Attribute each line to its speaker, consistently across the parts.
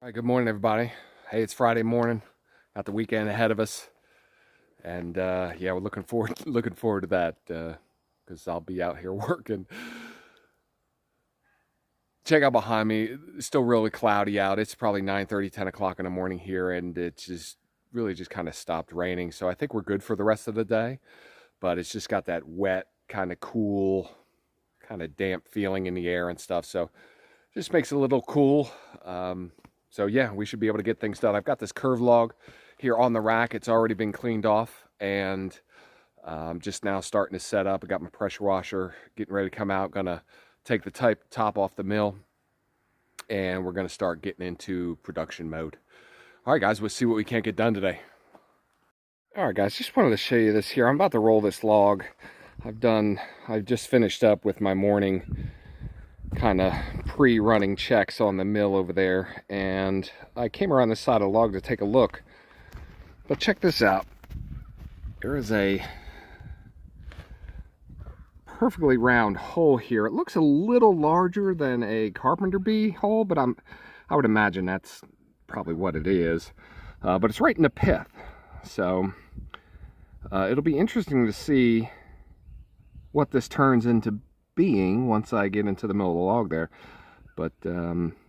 Speaker 1: All right, good morning, everybody. Hey, it's Friday morning. Got the weekend ahead of us, and yeah, we're looking forward to that because I'll be out here working. Check out behind me. It's still really cloudy out. It's probably 9:30, 10 o'clock in the morning here, and it's just really just kind of stopped raining. So I think we're good for the rest of the day. But it's just got that wet, kind of cool, kind of damp feeling in the air and stuff. So just makes it a little cool. So yeah, we should be able to get things done. I've got this curve log here on the rack. It's already been cleaned off, and just now starting to set up. I got my pressure washer getting ready to come out. Gonna take the top off the mill, and we're gonna start getting into production mode. All right, guys, we'll see what we can't get done today. All right, guys, just wanted to show you this here. I'm about to roll this log. I've just finished up with my morning kind of pre-running checks on the mill over there, and I came around this side of the log to take a look. But check this out. There is a perfectly round hole here. It looks a little larger than a carpenter bee hole, but I would imagine that's probably what it is. But it's right in the pith, so it'll be interesting to see what this turns into being once I get into the middle of the log there. But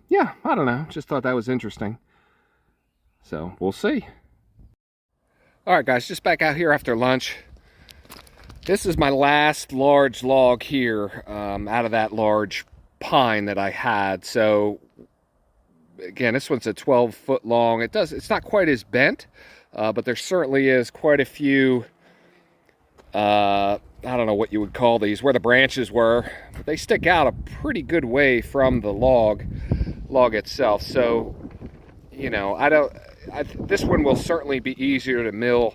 Speaker 1: yeah, I don't know, just thought that was interesting, so we'll see. All right, guys, just back out here after lunch. This is my last large log here out of that large pine that I had. So again, this one's a 12-foot long. It's not quite as bent, but there certainly is quite a few I don't know what you would call these, where the branches were, but they stick out a pretty good way from the log itself. So, you know, this one will certainly be easier to mill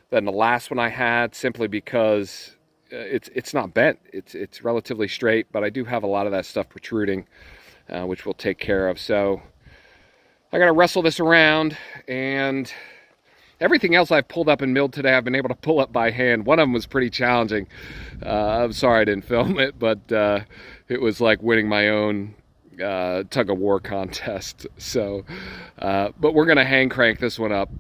Speaker 1: than the last one I had, simply because it's not bent. It's relatively straight, but I do have a lot of that stuff protruding, which we'll take care of. So I got to wrestle this around, and everything else I've pulled up and milled today, I've been able to pull up by hand. One of them was pretty challenging. I'm sorry I didn't film it, but it was like winning my own tug-of-war contest. So, but we're going to hand crank this one up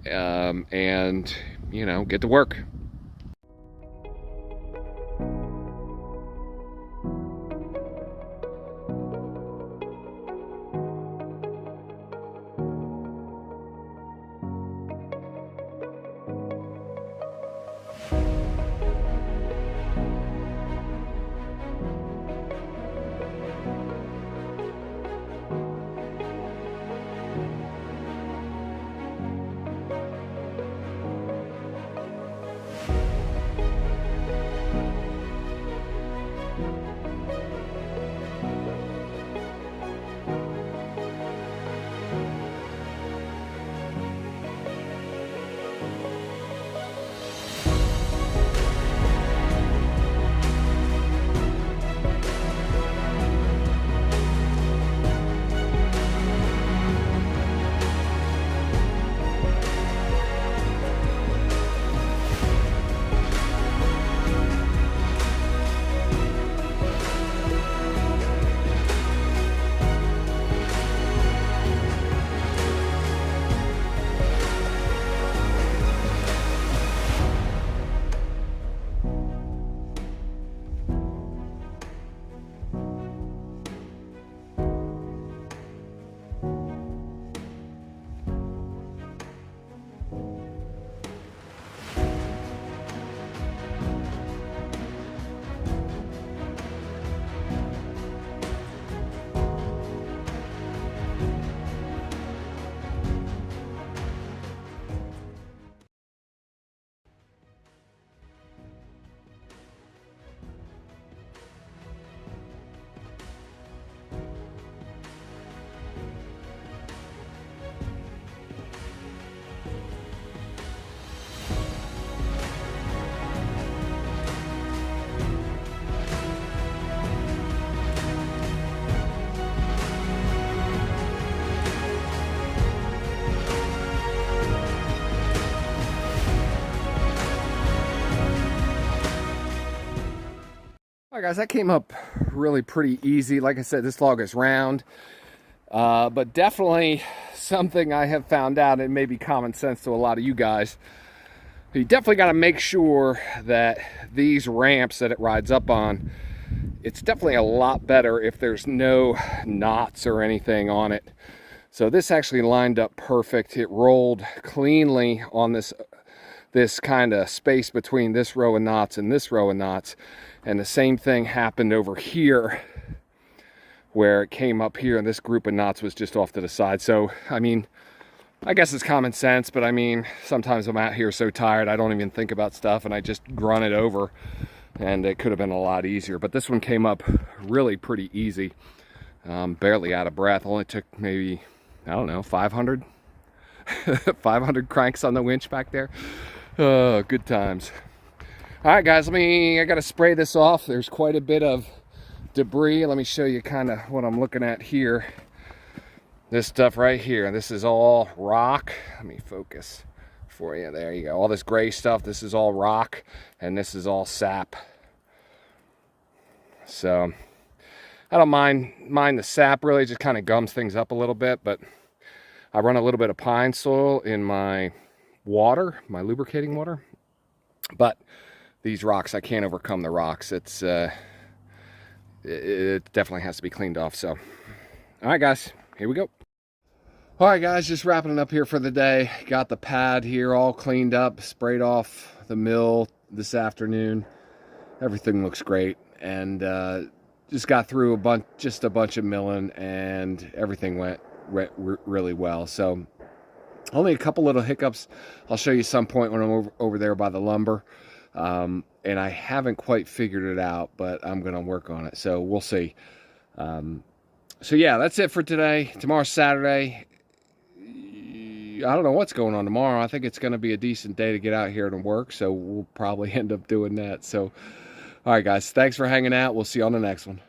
Speaker 1: and, you know, get to work. All right, guys, that came up really pretty easy. Like I said, this log is round. But definitely something I have found out, and it may be common sense to a lot of you guys. You definitely got to make sure that these ramps that it rides up on, it's definitely a lot better if there's no knots or anything on it. So this actually lined up perfect. It rolled cleanly on this kind of space between this row of knots and this row of knots. And the same thing happened over here, where it came up here and this group of knots was just off to the side. So, I mean, I guess it's common sense, but I mean, sometimes I'm out here so tired, I don't even think about stuff and I just grunt it over, and it could have been a lot easier. But this one came up really pretty easy. Barely out of breath. Only took maybe, I don't know, 500 500 cranks on the winch back there. Oh, good times. All right, guys, I got to spray this off. There's quite a bit of debris. Let me show you kind of what I'm looking at here. This stuff right here, this is all rock. Let me focus for you. There you go. All this gray stuff, this is all rock, and this is all sap. So I don't mind the sap, really. It just kind of gums things up a little bit, but I run a little bit of pine soil in my water, my lubricating water. But these rocks, I can't overcome the rocks. It definitely has to be cleaned off. So, all right, guys, here we go. All right, guys, just wrapping it up here for the day. Got the pad here all cleaned up, sprayed off the mill this afternoon. Everything looks great, and just got through just a bunch of milling, and everything went really well. So only a couple little hiccups. I'll show you some point when I'm over there by the lumber. And I haven't quite figured it out, but I'm going to work on it. So we'll see. So yeah, that's it for today. Tomorrow's Saturday. I don't know what's going on tomorrow. I think it's going to be a decent day to get out here and work. So we'll probably end up doing that. So, all right, guys, thanks for hanging out. We'll see you on the next one.